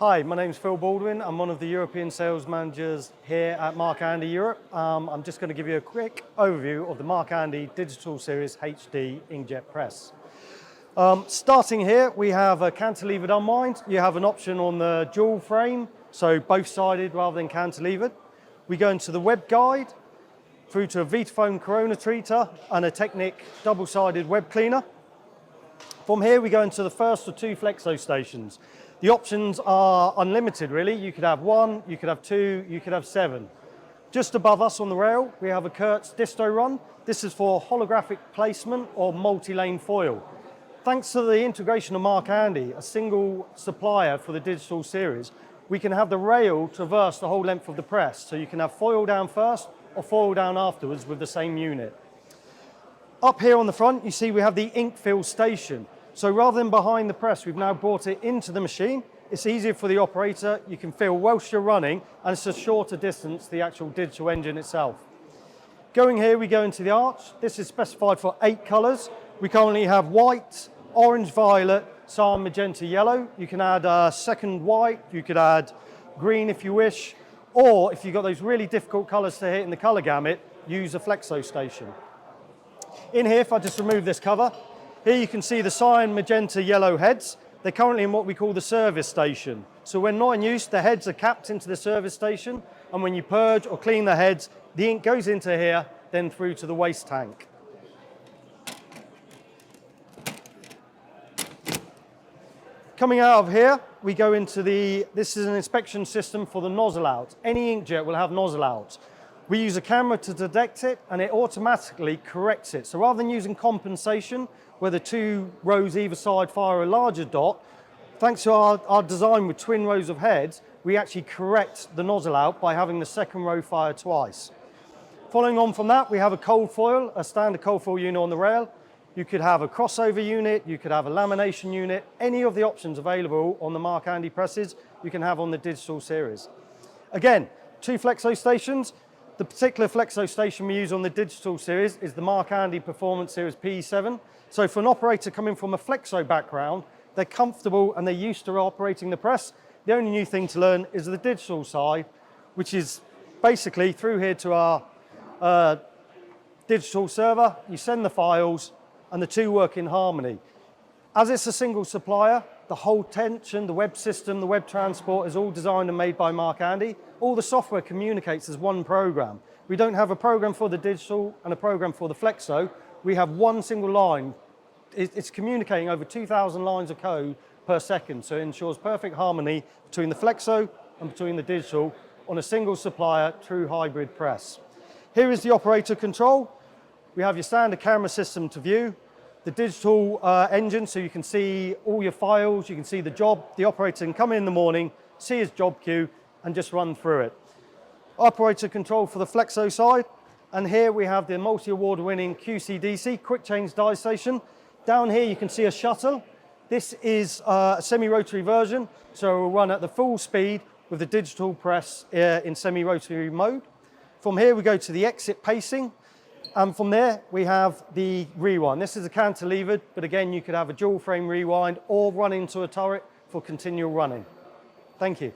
Hi, my name's Phil Baldwin. I'm one of the European sales managers here at Mark Andy Europe. I'm just going to give you a quick overview of the Mark Andy Digital Series HD inkjet press. Starting here, we have a cantilevered unwind. You have an option on the dual frame, so both-sided rather than cantilevered. We go into the web guide, through to a Vitafoam Corona treater and a Technic double-sided web cleaner. From here, we go into the first of two flexo stations. The options are unlimited, really. You could have one, you could have two, you could have 7. Just above us on the rail, we have a Kurtz disto run. This is for holographic placement or multi-lane foil. Thanks to the integration of Mark Andy, a single supplier for the digital series, we can have the rail traverse the whole length of the press. So you can have foil down first or foil down afterwards with the same unit. Up here on the front, you see we have the ink fill station. So rather than behind the press, we've now brought it into the machine. It's easier for the operator. You can fill whilst you're running, and it's a shorter distance to the actual digital engine itself. Going here, we go into the arch. This is specified for 8 colors. We currently have white, orange, violet, cyan, magenta, yellow. You can add a second white. You could add green if you wish. Or if you've got those really difficult colors to hit in the color gamut, use a flexo station. In here, if I just remove this cover, here you can see the cyan, magenta, yellow heads. They're currently in what we call the service station. So when not in use, the heads are capped into the service station, and when you purge or clean the heads, the ink goes into here, then through to the waste tank. Coming out of here, we go into this is an inspection system for the nozzle out. Any inkjet will have nozzle out. We use a camera to detect it, and it automatically corrects it. So rather than using compensation, where the 2 rows either side fire a larger dot, thanks to our design with twin rows of heads, we actually correct the nozzle out by having the second row fire twice. Following on from that, we have a cold foil, a standard cold foil unit on the rail. You could have a crossover unit, you could have a lamination unit, any of the options available on the Mark Andy presses you can have on the digital series. Again, 2 flexo stations. The particular flexo station we use on the digital series is the Mark Andy Performance Series PE7. So for an operator coming from a flexo background, they're comfortable and they're used to operating the press. The only new thing to learn is the digital side, which is basically through here to our digital server. You send the files and the 2 work in harmony. As it's a single supplier, the whole tension, the web system, the web transport is all designed and made by Mark Andy. All the software communicates as one program. We don't have a program for the digital and a program for the flexo. We have one single line. It's communicating over 2,000 lines of code per second, so it ensures perfect harmony between the flexo and between the digital on a single supplier true hybrid press. Here is the operator control. We have your standard camera system to view, the digital engine, so you can see all your files, you can see the job. The operator can come in the morning, see his job queue, and just run through it. Operator control for the flexo side, and here we have the multi-award winning QC-DC, quick change die station. Down here you can see a shuttle. This is a semi-rotary version, so it will run at the full speed with the digital press in semi-rotary mode. From here we go to the exit pacing. And from there, we have the rewind. This is a cantilevered, but again, you could have a dual frame rewind or run into a turret for continual running. Thank you.